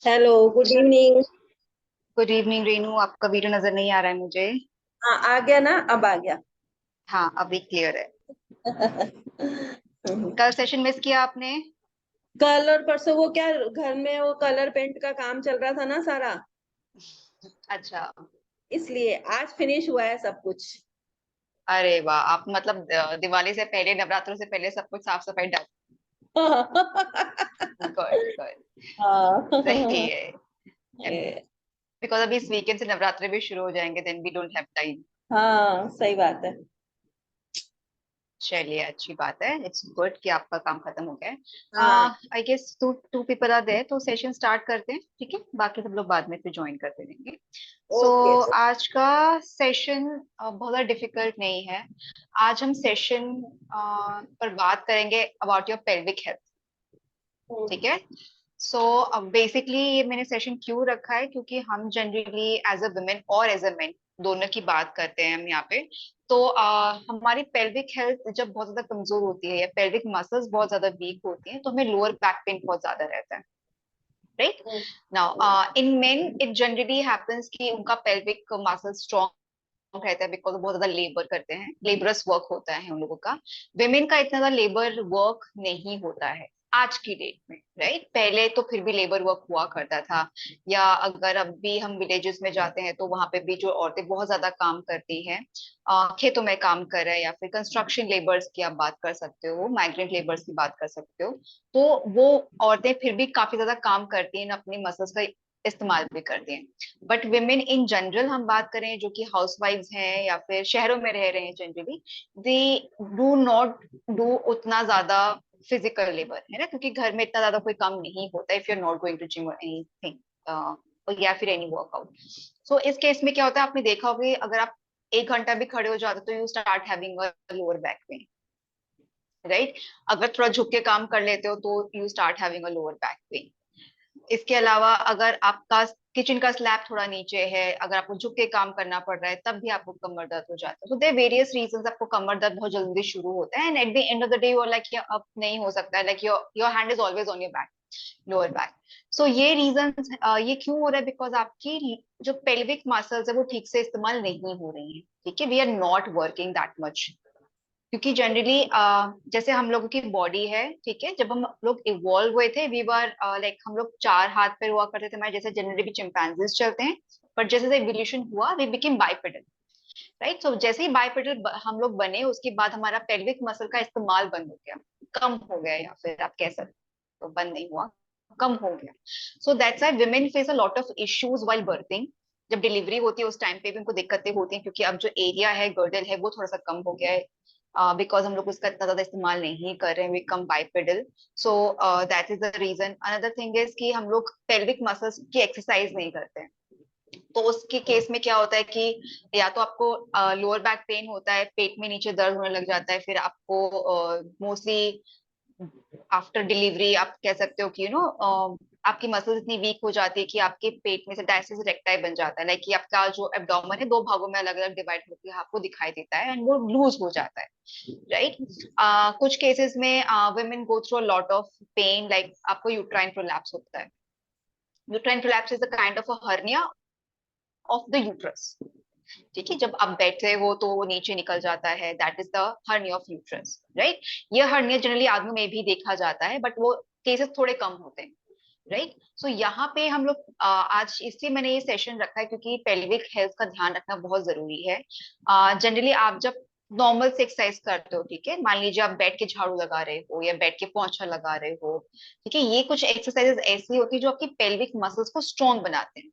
Hello, good evening. Good evening Renu. आपका video नजर नहीं आ रहा है मुझे। हाँ, आ गया ना, अब आ गया। हाँ, अभी क्लियर है। कल सेशन मिस किया आपने? कल और परसों वो क्या, घर में वो कलर पेंट का काम चल रहा था ना सारा। अच्छा। इसलिए आज फिनिश हुआ है सब कुछ। अरे वाह, आप मतलब दिवाली से पहले, नवरात्रों से पहले सब कुछ साफ सफाई डन। Good good. सही हाँ। है। ए, बिकॉज अभी इस वीकेंड से नवरात्रे भी शुरू हो जाएंगे, then we don't have time. हाँ, सही बात है। चलिए, अच्छी बात है। इट्स गुड कि आपका काम खत्म हो गया है। हाँ। I guess two two people are there, तो सेशन स्टार्ट करते हैं, ठीक है? बाकी सब लोग बाद में फिर ज्वाइन करते रहेंगे। So okay. आज का सेशन बहुत ज़्यादा डिफिकल्ट नहीं है। आज हम सेशन पर बात करेंगे अबाउट योर पेल्विक हेल्थ। ठीक है। सो अब बेसिकली ये मैंने सेशन क्यों रखा है, क्योंकि हम जनरली एज अ वुमेन और एज अ मैन दोनों की बात करते हैं हम यहाँ पे। तो हमारी पेल्विक हेल्थ जब बहुत ज्यादा कमजोर होती है या पेल्विक मसल्स बहुत ज्यादा वीक होती हैं, तो हमें लोअर बैक पेन बहुत ज्यादा रहता है। Right. Now in main it generally happens कि उनका पेल्विक मसल स्ट्रॉन्ग रहता है, बिकॉज बहुत ज्यादा लेबर करते हैं, लेबरस वर्क होता है उन लोगों का। विमेन का इतना ज्यादा लेबर वर्क नहीं होता है आज की डेट में। राइट, पहले तो फिर भी लेबर वर्क हुआ करता था। या अगर अब भी हम विलेजेस में जाते हैं तो वहां पे भी जो औरतें बहुत ज्यादा काम करती हैं, खेतों में काम कर रहे हैं, या फिर कंस्ट्रक्शन लेबर्स की आप बात कर सकते हो, माइग्रेंट लेबर्स की बात कर सकते हो। तो वो औरतें फिर भी काफी ज्यादा काम करती हैं, अपनी मसल्स का इस्तेमाल भी करती हैं। बट women इन जनरल हम बात करें, जो कि हाउसवाइफ्स हैं या फिर शहरों में रह रहे हैं generally, they do not do उतना ज्यादा फिजिकल लेबर, है ना, क्योंकि घर में इतना ज्यादा कोई काम नहीं होता if you are not going to gym और एनीथिंग, या फिर एनी वर्कआउट। सो इस केस में क्या होता है, आपने देखा होगा कि अगर आप 1 घंटा भी खड़े हो जाते हो तो you start having a lower back pain. Right. अगर थोड़ा झुक के काम कर लेते हो तो you start having a lower back pain. इसके अलावा अगर आपका किचन का स्लैब थोड़ा नीचे है, अगर आपको झुक के काम करना पड़ रहा है, तब भी आपको कमर दर्द हो जाता है। सो देयर वेरियस रीजंस, आपको कमर दर्द बहुत जल्दी शुरू होता है, and at the end of the day you are like अब नहीं हो सकता है, like your your hand is always on your back, lower back. So ये रीजन, ये क्यों हो रहा है? बिकॉज आपकी जो पेल्विक मसल्स है वो ठीक से इस्तेमाल नहीं हो रही है। ठीक है, we are not working that much. क्योंकि जनरली जैसे हम लोगों की बॉडी है, ठीक है, जब हम लोग इवॉल्व हुए थे, वी वर लाइक, हम लोग 4 हाथ पैर हुआ करते थे हमारे जैसे, जनरली भी चिंपैंजीज चलते हैं। बट जैसे जैसे इवोल्यूशन हुआ, वी बिकेम बाइपेडल। राइट। सो जैसे ही बाइपेडल हम लोग बने, उसके बाद हमारा पेल्विक मसल का इस्तेमाल बंद हो गया, कम हो गया, या फिर आप कह सकते हो बंद नहीं हुआ, कम हो गया। So that's why women face a lot of issues while berthing. जब डिलीवरी होती है उस टाइम पे भी उनको दिक्कतें होती हैं, क्योंकि अब जो एरिया है, गर्डल है, वो थोड़ा सा कम हो गया है, बिकॉज हम लोग उसका इतना ज्यादा इस्तेमाल नहीं कर रहे हैं, we come bipedal. So that is the reason. Another thing is कि हम लोग पेल्विक मसल्स की एक्सरसाइज नहीं करते हैं। तो उसके केस में क्या होता है कि या तो आपको लोअर बैक पेन होता है, पेट में नीचे दर्द होने लग जाता है, फिर आपको मोस्टली आफ्टर डिलीवरी आप कह सकते हो कि आपकी मसल्स इतनी वीक हो जाती है कि आपके पेट में से डायस्टिस रेक्टाई बन जाता है, लाइक कि आपका जो एब्डोमेन है 2 भागों में अलग अलग डिवाइड होकर आपको दिखाई देता है, एंड वो लूज हो जाता है। राइट। कुछ केसेस में women go through a lot of pain, like आपको यूट्राइन प्रोलैप्स होता है। Uterine prolapse is a kind of a hernia of the uterus. ठीक है, जब आप बैठे हो तो वो नीचे निकल जाता है, that is the hernia of uterus. Right. ये हर्निया जनरली आदमी में भी देखा जाता है, बट वो केसेस थोड़े कम होते हैं। राइट। सो यहाँ पे हम लोग आज इसलिए मैंने ये सेशन रखा है, क्योंकि पेल्विक हेल्थ का ध्यान रखना बहुत जरूरी है। जनरली आप जब नॉर्मल से एक्सरसाइज करते हो, ठीक है, मान लीजिए आप बैठ के झाड़ू लगा रहे हो या बैठ के पोंछा लगा रहे हो, ठीक है, ये कुछ एक्सरसाइजेस ऐसी होती है जो आपकी पेल्विक मसल्स को स्ट्रॉन्ग बनाते हैं।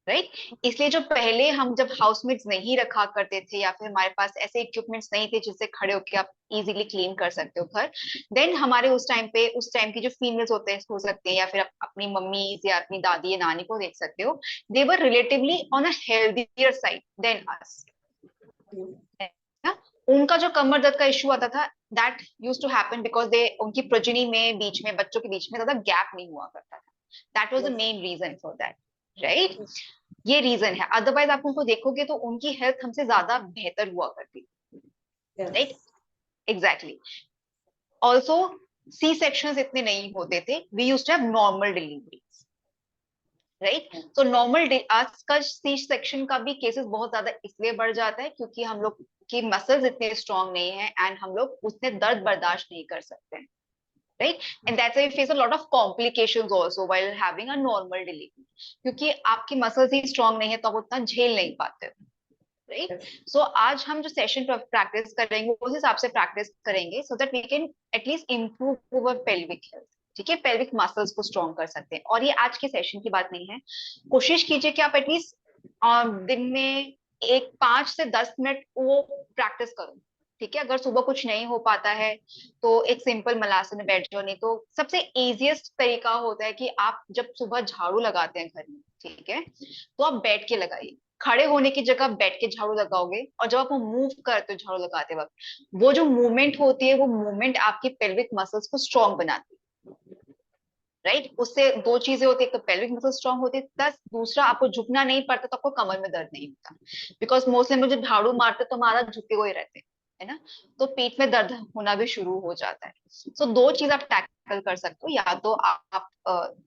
राइट। इसलिए जो पहले हम जब हाउसमेट्स नहीं रखा करते थे, या फिर हमारे पास ऐसे इक्विपमेंट्स नहीं थे जिससे खड़े होकर आप इजीली क्लीन कर सकते हो घर, देन हमारे उस टाइम पे, उस टाइम की जो फीमेल्स होते हैं, हो सकते हैं, या फिर आप अपनी मम्मी या अपनी दादी या नानी को देख सकते हो, they were relatively on a healthier side than us. उनका जो कमर दर्द का इश्यू आता था, that use to happen because they, उनकी प्रोजेनी में, बीच में, बच्चों के बीच में ज्यादा गैप नहीं हुआ करता था। That was the main reason for that. Right. ये रीजन है, अदरवाइज आप उनको देखोगे तो उनकी हेल्थ हमसे ज्यादा बेहतर हुआ करती। Right. Exactly. Also C section इतने नहीं होते थे, we use to have normal delivery. Right. तो नॉर्मल आज का सी सेक्शन का भी केसेस बहुत ज्यादा इसलिए बढ़ जाता है क्योंकि हम लोग की मसल्स इतने स्ट्रांग नहीं है एंड हम लोग उतने दर्द बर्दाश्त नहीं कर सकते हैं, right? And that's why we face a lot of complications also while having a normal delivery, क्योंकि आपकी मसल्स ही स्ट्रांग नहीं है तो आप उतना झेल नहीं पाते, राइट। सो आज हम जो सेशन प्रैक्टिस करेंगे उस हिसाब से प्रैक्टिस करेंगे so that we can at least improve our pelvic health, ठीक है, पेल्विक मसल्स को स्ट्रॉन्ग कर सकते हैं। और ये आज के सेशन की बात नहीं है, कोशिश कीजिए कि आप एटलीस्ट दिन में 5 से 10 मिनट वो प्रैक्टिस करो, ठीक है। अगर सुबह कुछ नहीं हो पाता है तो एक सिंपल मलासन में बैठ जाओ, नहीं तो सबसे इजिएस्ट तरीका होता है कि आप जब सुबह झाड़ू लगाते हैं घर में, ठीक है, तो आप बैठ के लगाइए। खड़े होने की जगह बैठ के झाड़ू लगाओगे और जब आप मूव करते हो झाड़ू लगाते वक्त, वो जो मूवमेंट होती है वो मूवमेंट आपकी पेल्विक मसल्स को स्ट्रॉन्ग बनाती है, राइट। उससे दो चीजें होती है, एक तो पेल्विक मसल स्ट्रॉन्ग होती है, प्लस दूसरा आपको झुकना नहीं पड़ता तो आपको कमर में दर्द नहीं होता, बिकॉज मोस्टली हम लोग जब झाड़ू मारते तो हमारा झुके हुए रहते हैं, है ना, तो पीठ में दर्द होना भी शुरू हो जाता है। सो दो चीज आप टैकल कर सकते हो, या तो आप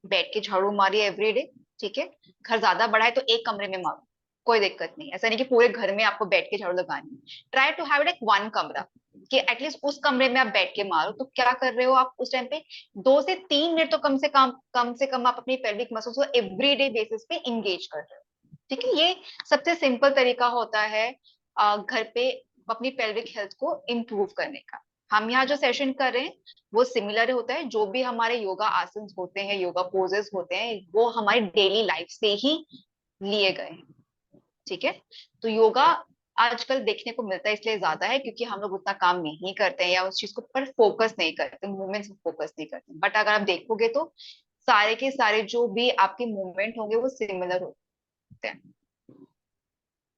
बैठ के झाड़ू मारिए एवरीडे, ठीक है। घर ज्यादा बड़ा है तो एक कमरे में मारो, कोई दिक्कत नहीं, ऐसा नहीं कि पूरे घर में आपको बैठ के झाड़ू लगानी है। Try to have it one कमरा, कि एटलीस्ट उस कमरे में आप बैठ के मारो। तो क्या कर रहे हो आप उस टाइम पे, 2 से 3 मिनट तो कम से कम आप अपनी पेल्विक मसल्स को एवरीडे बेसिस पे इंगेज कर रहे हो, ठीक है। ये सबसे सिंपल तरीका होता है घर पे अपनी पेल्विक हेल्थ को इम्प्रूव करने का। हम यहाँ जो सेशन कर रहे हैं वो सिमिलर होता है, जो भी हमारे योगा आसन होते हैं, योगा पोजेस होते हैं, वो हमारी डेली लाइफ से ही लिए गए हैं, ठीक है। तो योगा आजकल देखने को मिलता है इसलिए ज्यादा है क्योंकि हम लोग उतना काम नहीं करते हैं या उस चीज को पर फोकस नहीं करते, मूवमेंट्स पर फोकस नहीं करते। बट अगर आप देखोगे तो सारे के सारे जो भी आपके मूवमेंट होंगे वो सिमिलर होते हैं,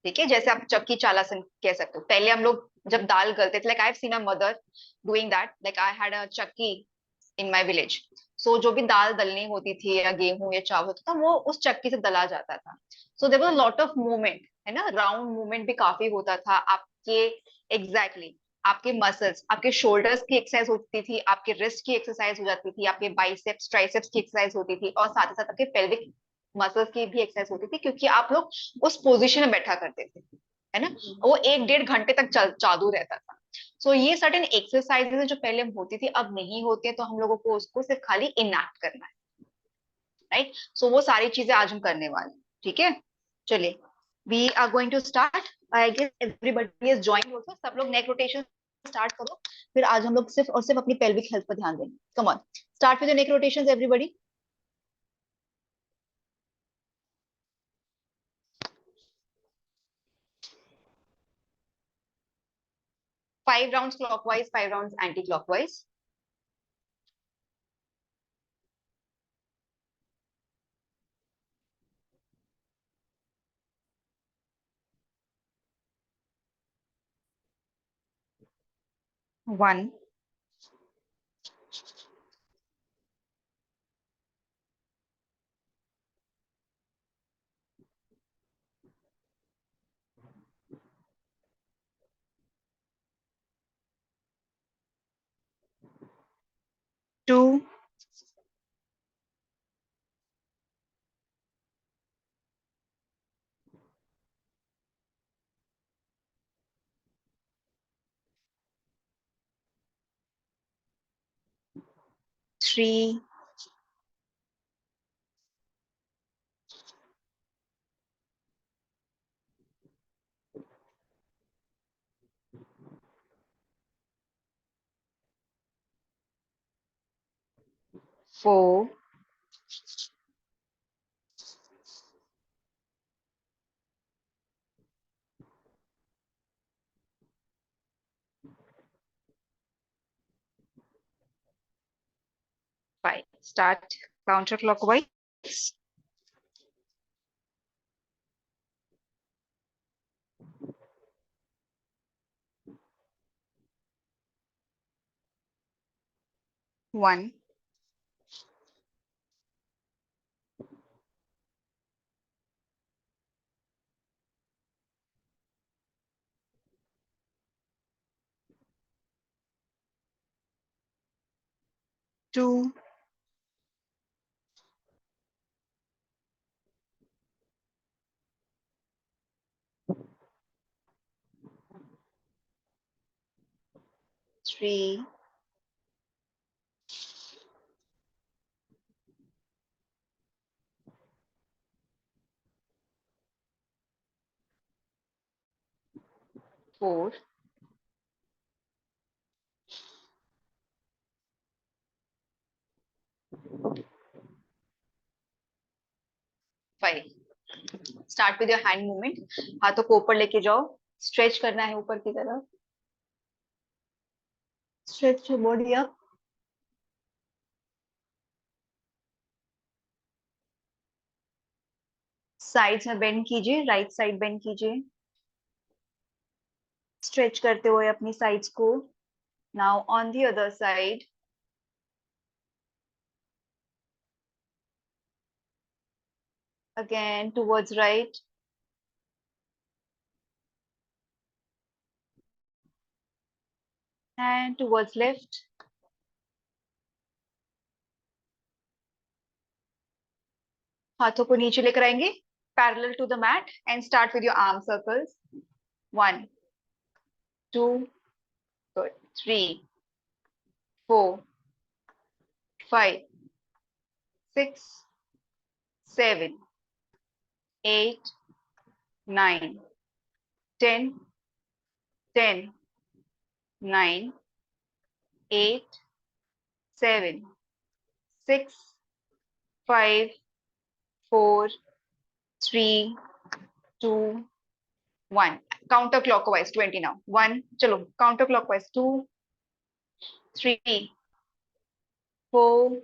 ठीक है। जैसे आप चक्की चालासन कह सकते हो, पहले हम लोग जब दाल गलते थे, like I have seen a mother doing that, like I had a चक्की इन माई विलेज। सो जो भी दाल दलनी होती थी या गेहूं या चावल होता था वो उस चक्की से दला जाता था। So there was lot of movement, है ना, राउंड मूवमेंट भी काफी होता था आपके, एग्जैक्टली exactly, आपके मसल्स, आपके शोल्डर्स की एक्सरसाइज होती थी, आपके रिस्ट की एक्सरसाइज हो जाती थी, आपके बाइसेप्स ट्राइसेप्स की एक्सरसाइज होती थी, और साथ ही साथ आपके पेल्विक मसल्स की भी एक्सरसाइज होती थी क्योंकि आप लोग उस पोजीशन में बैठा करते थे, है ना। वो 1 1.5 घंटे तक चालू रहता था। सो ये सर्टेन एक्सरसाइजेज जो पहले होती थी अब नहीं होती है, तो हम लोगों को उसको सिर्फ खाली इनएक्ट करना है, राइट। सो वो सारी चीजें आज हम करने वाले हैं, ठीक है। चलिए, we are going to start. I guess everybody is joining also, सब लोग नेक रोटेशन स्टार्ट करो। फिर आज हम लोग सिर्फ और सिर्फ अपनी पेल्विक हेल्थ पर ध्यान देंगे। Come on, start with the neck rotations everybody. 5 rounds clockwise, 5 rounds anti clockwise. 1 2 3 4 5। Start counter clockwise. 1 2 3, 4, 5. Start with your hand movement. हाथों को ऊपर लेके जाओ. स्ट्रेच करना है ऊपर की तरफ. Stretch your body up. Sides में बेंड कीजिए. राइट साइड बेंड कीजिए. स्ट्रेच करते हुए अपनी साइड्स को. Now on the other side. Again towards right. And towards left. हाथों को नीचे लेकर आएंगे. Parallel to the mat and start with your arm circles. 1, 2, good. 3, 4, 5, 6, 7, 8, 9, 10, 10, 9, 8, 7, 6, 5, 4, 3, 2, 1. Counterclockwise 20 now. 1, chalo, counterclockwise 2, 3, 4,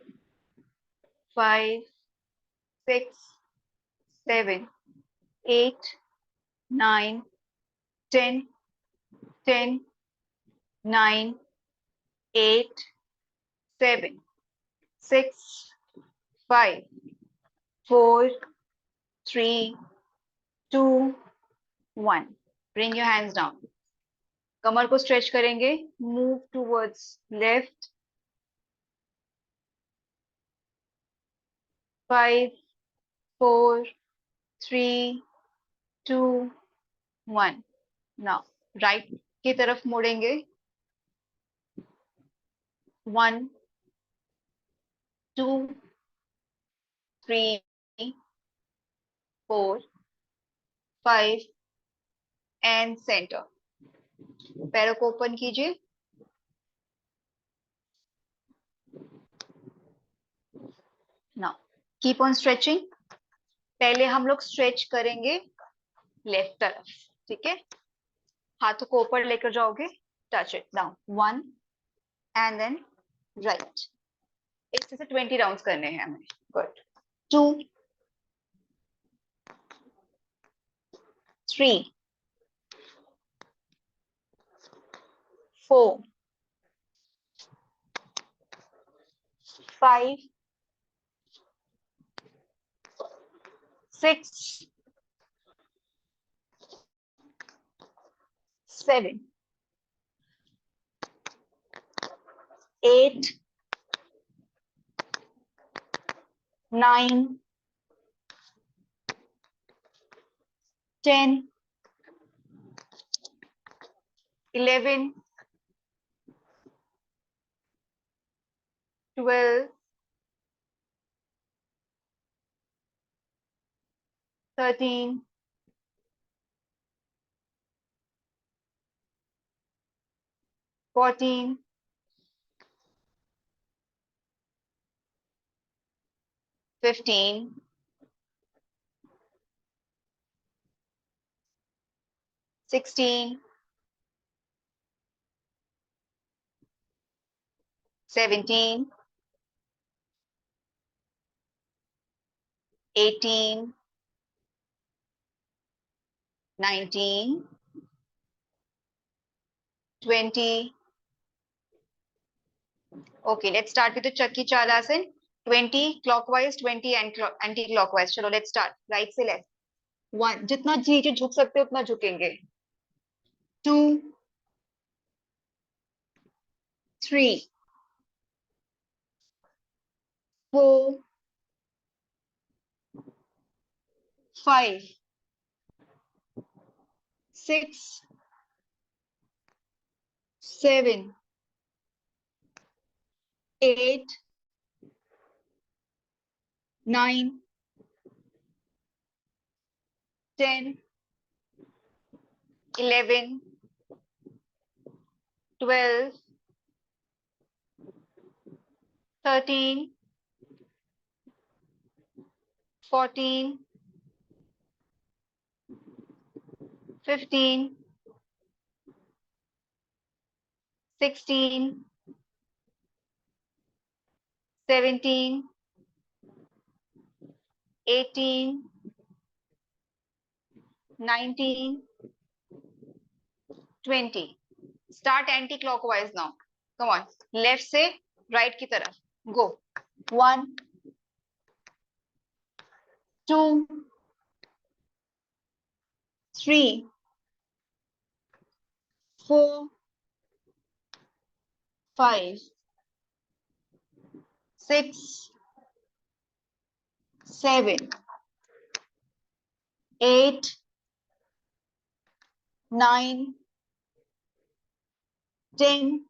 5, 6, 7, 8, 9, 10, 10, 9, 8, 7, 6, 5, 4, 3, 2, 1. Bring your hands down. कमर को stretch करेंगे. Move towards left. 5, 4, 3, 2, 1. Now right की तरफ मुड़ेंगे. 1, 2, 3, 4, 5 and centre. पैरों को ओपन कीजिए. Now keep on stretching. पहले हम लोग स्ट्रेच करेंगे लेफ्ट तरफ. ठीक है. हाथों को ऊपर लेकर जाओगे. Touch it down. 1 and then right. इस तरह से 20 राउंड्स करने हैं हमें. Good. 2, 3, 4, 5, 6, 7, 8, 9, 10, 11, 12, 13, 14, 15, 16, 17, 18, 19, 20. Okay, let's start with the Chakki Chalasan. 20 clockwise, 20 anti-clockwise. चलो, let's start. Right से left. 1. जितना नीचे झुक सकते हो उतना झुकेंगे. 2, 3, 4, 5, 6, 7, 8, 9, 10, 11, 12, 13, 14, 15, 16, 17, 18, 19, 20. Start anti-clockwise now. Come on. Left से right की तरफ. Go. 1, 2, 3, 4, 5, 6, 7, 8, 9, 10,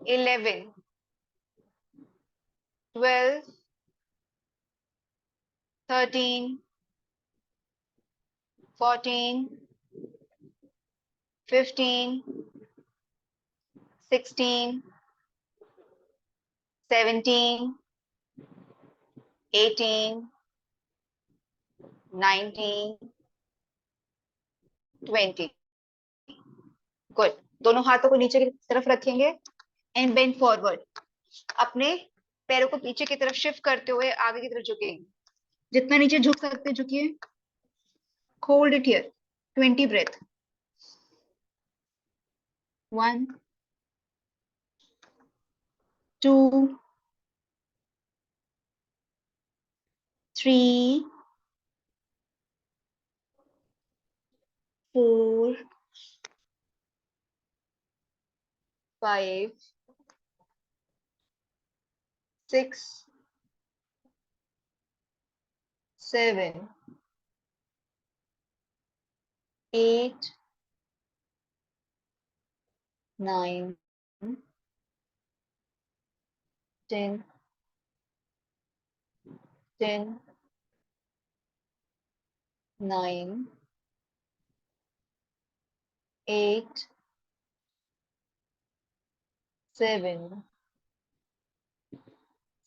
11, 12, 13, 14, 15, 16, 17, 18, 19, 20. गुड. दोनों हाथों को नीचे की तरफ रखेंगे एंड बेंड फॉरवर्ड. अपने पैरों को पीछे की तरफ शिफ्ट करते हुए आगे की तरफ झुकेंगे. जितना नीचे झुक सकते झुकिए. Hold it here. 20 ब्रेथ. 1, 2, 3, 4, 5, 6, 7, 8, 9, 10, 10, 9, 8, 7,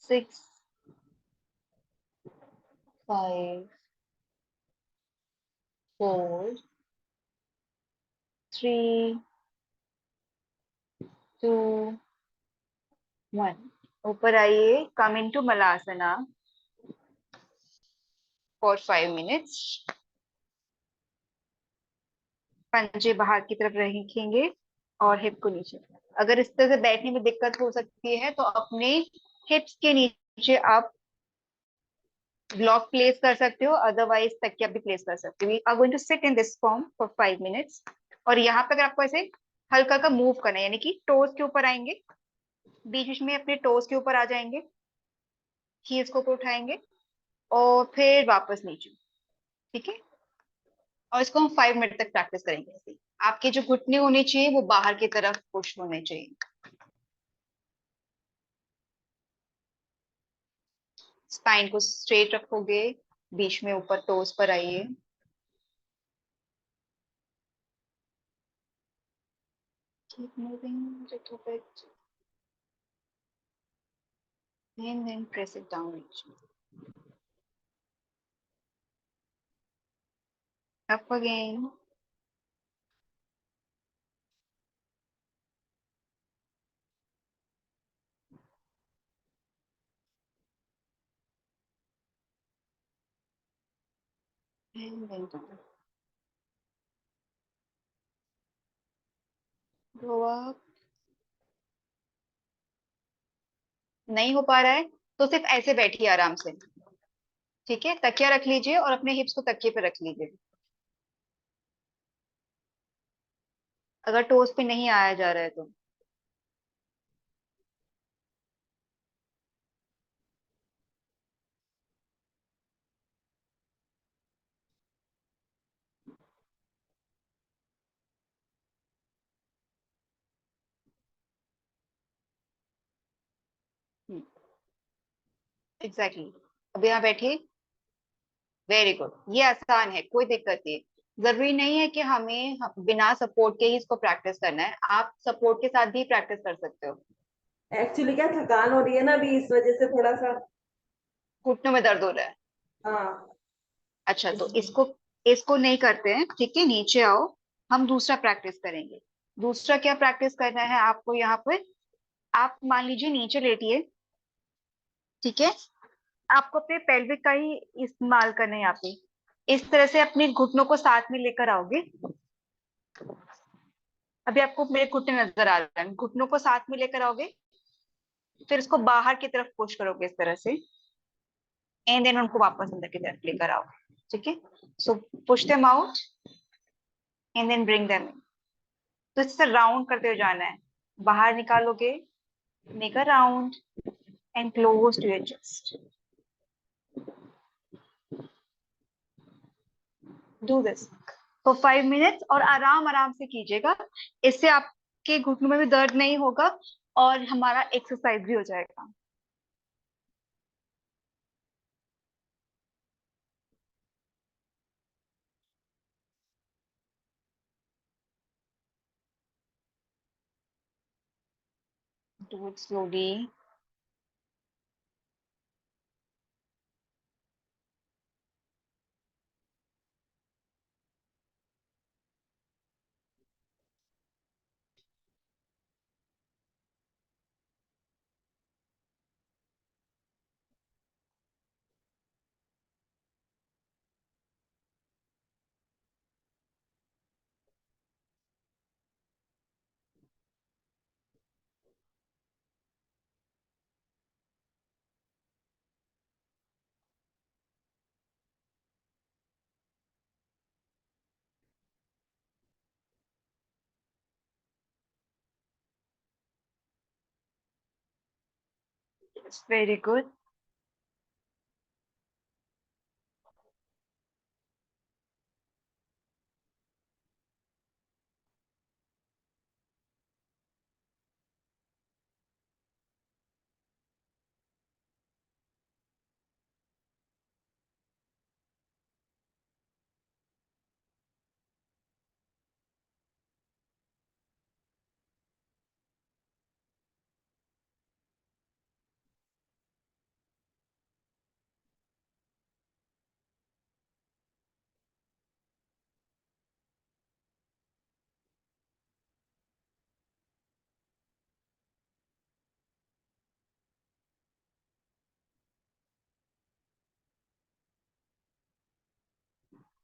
6, 5, 4, 3, 2, 1. ऊपर आइए. Come into Malasana for 5 minutes. पंजे बाहर की तरफ रखेंगे और हिप को नीचे. अगर इस तरह से बैठने में दिक्कत हो सकती है तो अपने हिप्स के नीचे आप ब्लॉक प्लेस कर सकते हो. अदरवाइज तकिया भी प्लेस कर सकते हो. We are going to sit in this form for 5 minutes. और यहाँ पे अगर आपको ऐसे हल्का का मूव करना है यानी कि टोज के ऊपर आएंगे. बीच बीच में अपने टोज के ऊपर आ जाएंगे. हील्स को ऊपर उठाएंगे और फिर वापस नीचे. ठीक है. और इसको हम 5 मिनट तक प्रैक्टिस करेंगे ऐसे. आपके जो घुटने होने चाहिए वो बाहर की तरफ पुश होने चाहिए. स्पाइन को स्ट्रेट रखोगे. बीच में ऊपर टोज पर आइए. Keep moving a little bit and then press it down. Up again. And then down. Go up. नहीं हो पा रहा है तो सिर्फ ऐसे बैठिए आराम से. ठीक है. तकिया रख लीजिए और अपने हिप्स को तकिए पे रख लीजिए. अगर टोस पे नहीं आया जा रहा है तो एग्जैक्टली। अभी यहाँ बैठिए। वेरी गुड, ये आसान है, कोई दिक्कत नहीं। जरूरी नहीं है कि हमें बिना सपोर्ट के ही इसको प्रैक्टिस करना है, आप सपोर्ट के साथ भी प्रैक्टिस कर सकते हो। एक्चुअली क्या थकान हो रही है ना अभी, इस वजह से थोड़ा सा। घुटनों में दर्द हो रहा है? हाँ। अच्छा, तो इसको इसको नहीं करते हैं, ठीक है, नीचे आओ। हम दूसरा प्रैक्टिस करेंगे। दूसरा क्या प्रैक्टिस करना है आपको यहाँ पे? आप मान लीजिए नीचे लेटिए, ठीक है। आपको अपने पेल्विक का ही इस्तेमाल करना है यहाँ पे। इस तरह से अपने घुटनों को साथ में लेकर आओगे। अभी आपको मेरे घुटने नजर आ रहे हैं, घुटनों को साथ में लेकर आओगे। फिर इसको बाहर की तरफ पुश करोगे इस तरह से, एंड देन उनको वापस अंदर की तरफ लेकर आओगे, ठीक है। So push them out and then bring them in. तो इससे राउंड करते हुए जाना है। बाहर निकालोगे, make a round and close to your chest. Do this for 5 minutes और आराम आराम से कीजिएगा। इससे आपके घुटनों में भी दर्द नहीं होगा और हमारा एक्सरसाइज भी हो जाएगा। Do it slowly. Very good.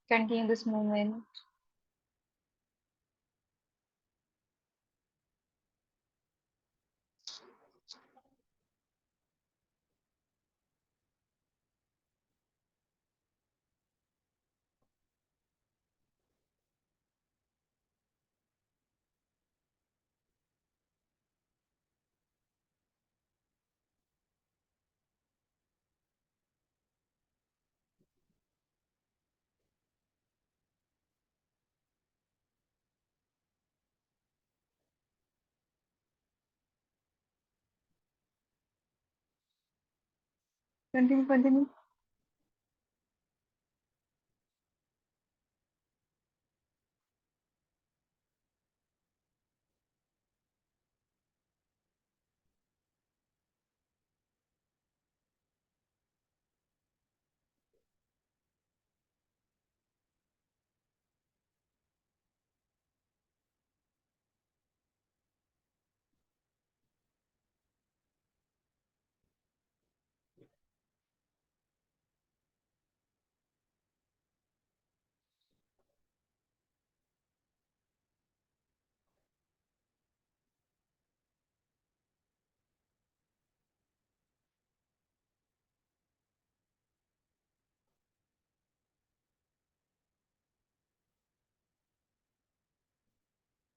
Continue this movement. Continue continue.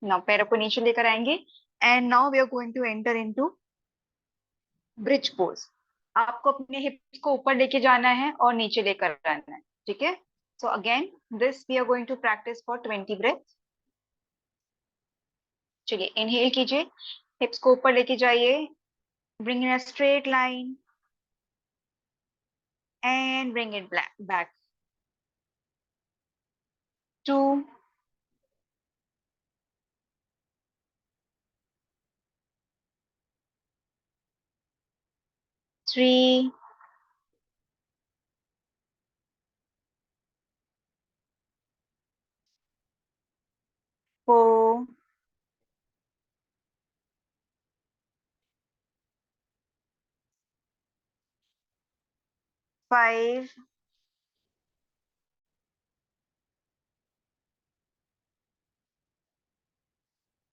Now पैरों को नीचे लेकर आएंगे and now we are going to enter into bridge pose. आपको अपने हिप्स को ऊपर लेके जाना है और नीचे लेकर आना है, ठीक है। So again this we are going to practice for 20 breath. चलिए इनहेल कीजिए, हिप्स को ऊपर लेके जाइए, Bring in a straight line and bring it back. 2, 3, 4, 5,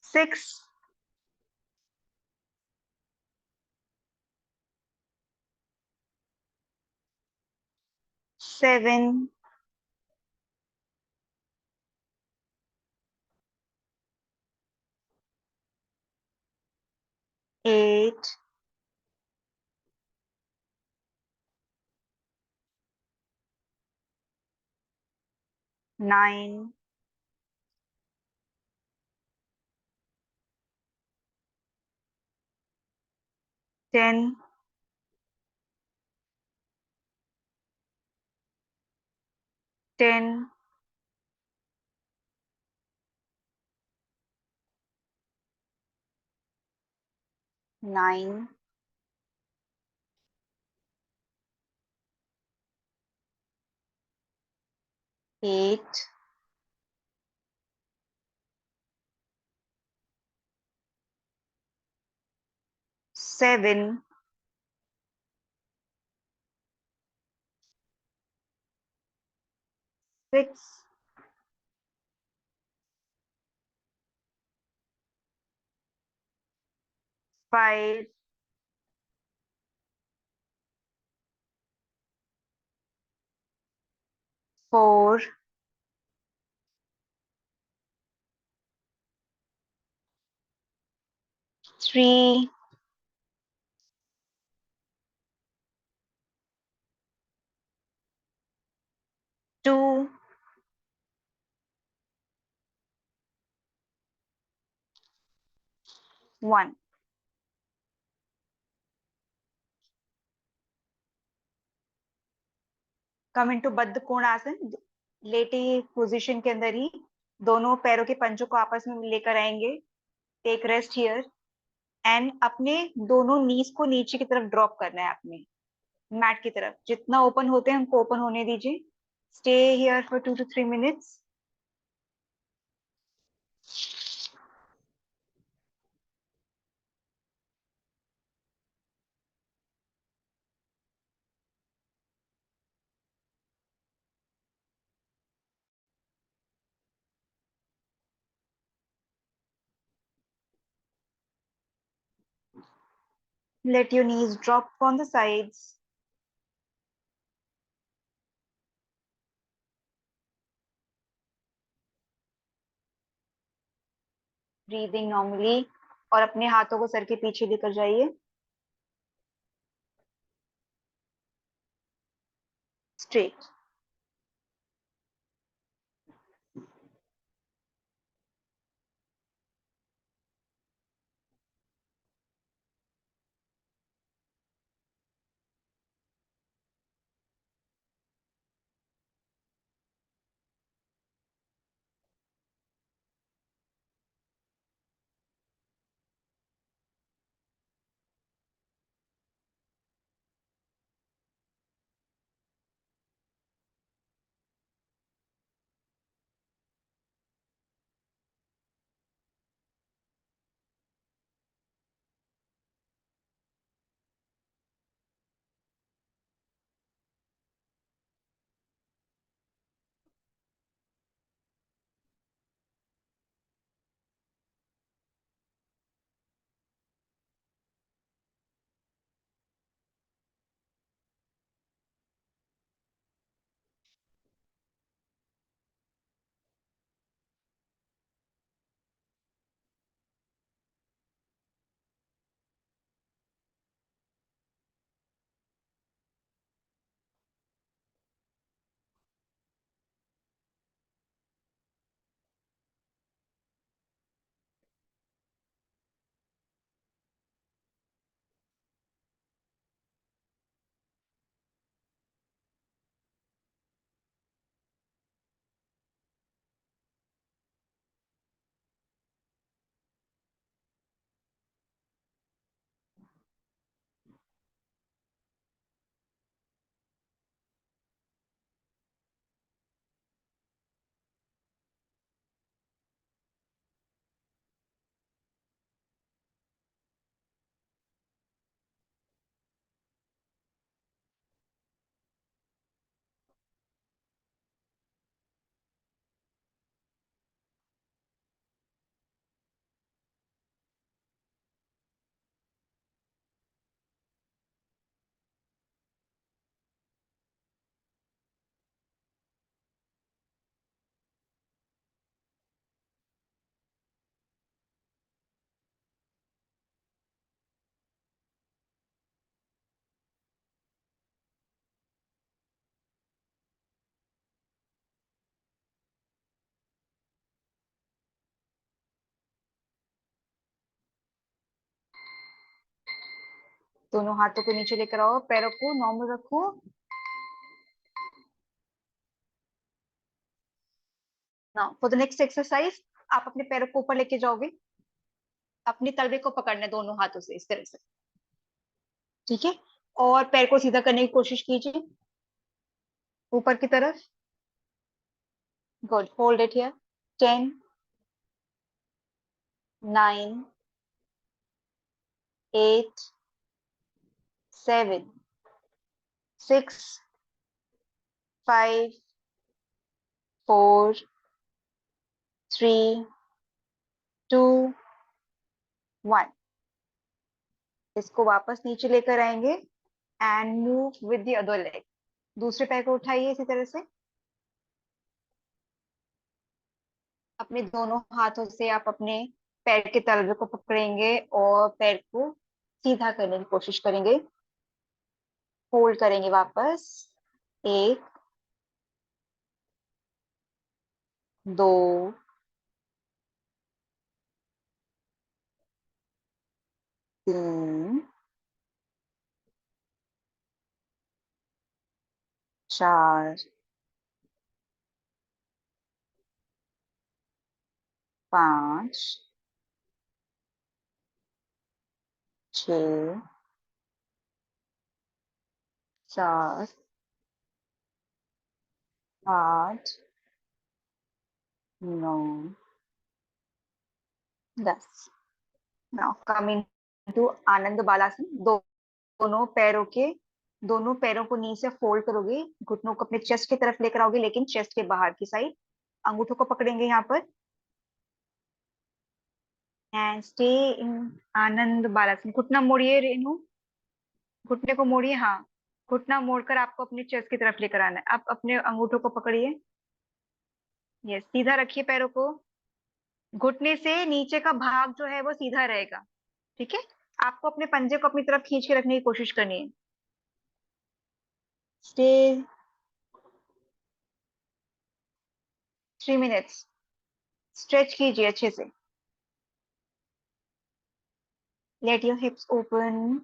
6, 7, 8, 9, 10, 10, 9, 8, 7, 6, 5, 4, 3, 2, 1. Come into बद्ध कोणासन, लेटे पोजीशन के अंदर ही दोनों पैरों के पंजों को आपस में लेकर आएंगे. टेक रेस्ट हियर एंड अपने दोनों नीज को नीचे की तरफ ड्रॉप करना है. अपने मैट की तरफ जितना ओपन होते हैं हमको ओपन होने दीजिए. Stay here for 2 to 3 minutes. Let your knees drop on the sides. Breathing normally. और अपने हाथों को सर के पीछे लेकर जाइए. Straight. दोनों हाथों को नीचे लेकर आओ, पैरों को नॉर्मल रखो। Now for the next exercise, आप अपने पैरों को ऊपर लेके जाओगे, अपनी तलवे को पकड़ना है दोनों हाथों से इस तरह से, ठीक है। और पैर को सीधा करने की कोशिश कीजिए ऊपर की तरफ। Good, hold it here. 10, 9, 8, 7, 6, 5, 4, 3, 2, 1। इसको वापस नीचे लेकर आएंगे and move with the other leg. दूसरे पैर को उठाइए इसी तरह से। अपने दोनों हाथों से आप अपने पैर के तलवे को पकड़ेंगे और पैर को सीधा करने की कोशिश करेंगे। होल्ड करेंगे वापस। 1, 2, 3, 4, 5, 6, 7, 8, 9, 10। नाउ कमिंग टू आनंद बालासन। दोनों पैरों के दोनों पैरों को नी से फोल्ड करोगे, घुटनों को अपने चेस्ट की तरफ लेकर आओगे, लेकिन चेस्ट के बाहर की साइड। अंगूठों को पकड़ेंगे यहाँ पर एंड स्टे इन आनंद बालासन। घुटना मोड़िए रेनू, घुटने को मोड़िए, हाँ। घुटना मोड़कर आपको अपने चेस्ट की तरफ लेकर आना है। आप अपने अंगूठों को पकड़िए। यस, सीधा रखिए पैरों को। घुटने से नीचे का भाग जो है वो सीधा रहेगा, ठीक है। आपको अपने पंजे को अपनी तरफ खींच के रखने की कोशिश करनी है। Stay 3 minutes. स्ट्रेच कीजिए अच्छे से। Let your hips open.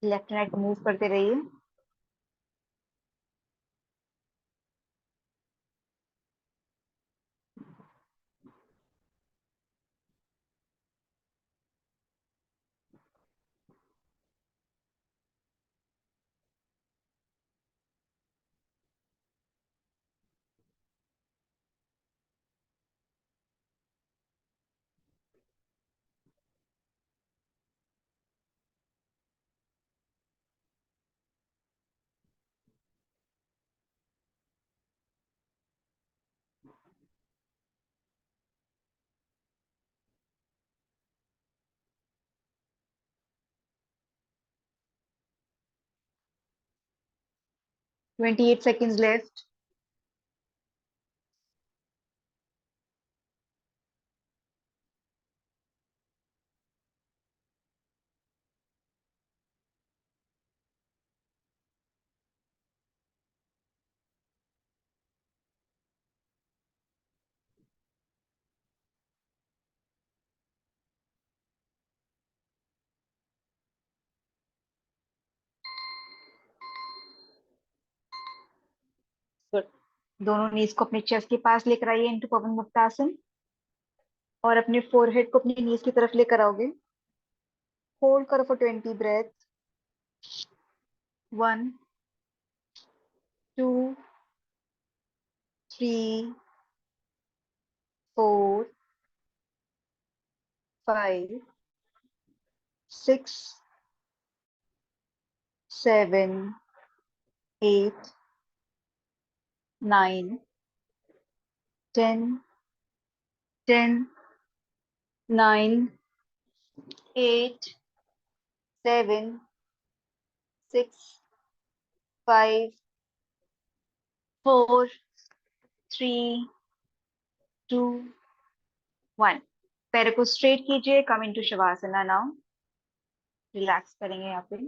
Left right move करते रहिए। 28 seconds लेफ्ट। दोनों नीज को अपने चेस्ट के पास लेकर आइए इनटू पवन मुक्तासन, और अपने फोरहेड को अपनी नीज की तरफ लेकर आओगे। होल्ड करो फॉर 20 ब्रेथ। 1, 2, 3, 4, 5, 6, 7, 8, 9, 10, 10, 9, 8, 7, 6, 5, 4, 3, 2, 1। पैर को स्ट्रेट कीजिए। Come into शवासना now. रिलैक्स करेंगे यहाँ पे।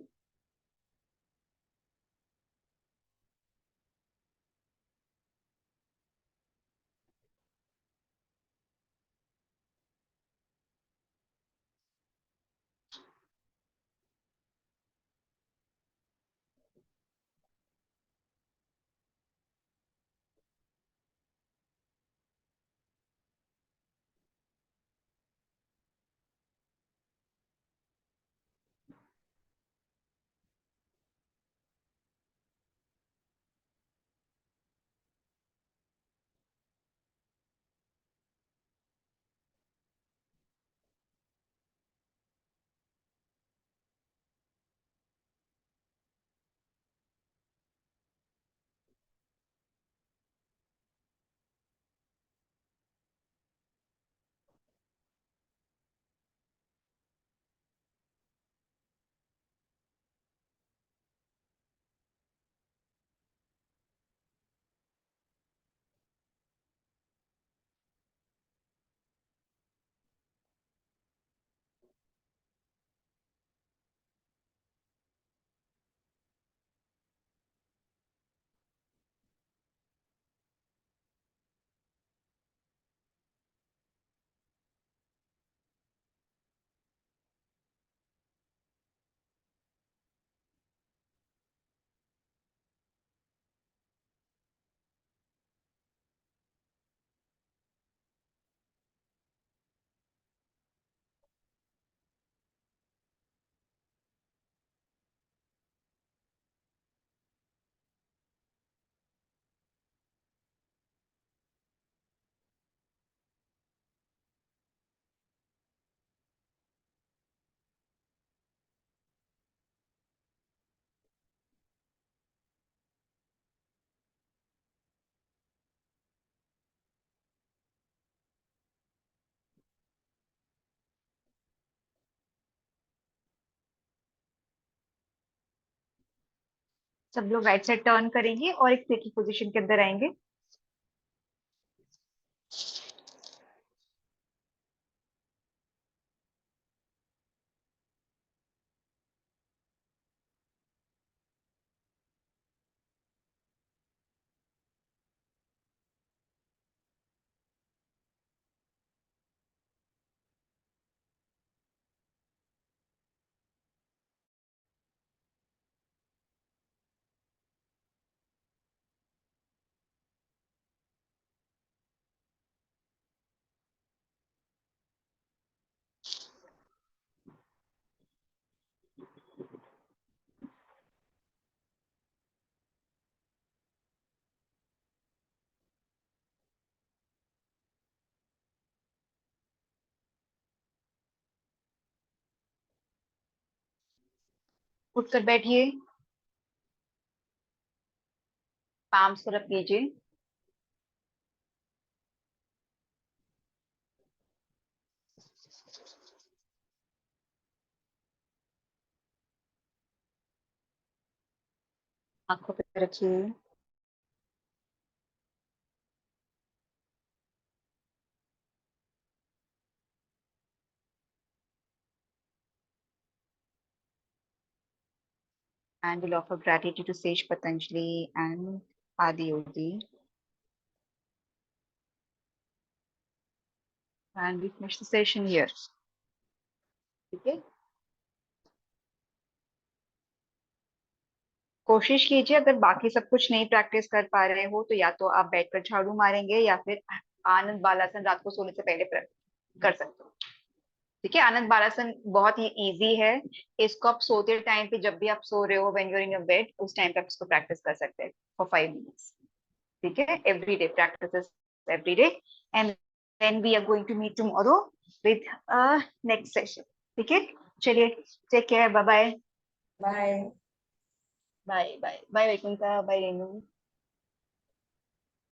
सब लोग राइट साइड टर्न करेंगे और एक सीटिंग पोजीशन के अंदर आएंगे। उठकर बैठिए। पाम्स को रख लीजिए। आंखों पे रखिए। And we'll offer gratitude to Sage Patanjali and Adi Yogi. And we finish the session here. ठीक है। कोशिश कीजिए, अगर बाकी सब कुछ नहीं प्रैक्टिस कर पा रहे हो तो या तो आप बैठकर झाड़ू मारेंगे या फिर आनंद बालासन रात को सोने से पहले कर सकते हो। ठीक है, आनंद बालासन बहुत ही इजी है। इसको आप सोते टाइम पे, जब भी आप सो रहे हो, when you are in your bed, उस टाइम पे आप इसको प्रैक्टिस कर सकते हैं फॉर 5 मिनट्स। ठीक है, every day practice, every day. And then we are going to meet tomorrow with next session. ठीक है, चलिए, take care, bye bye. Bye. Bye bye bye Vaikuntha, bye Renu.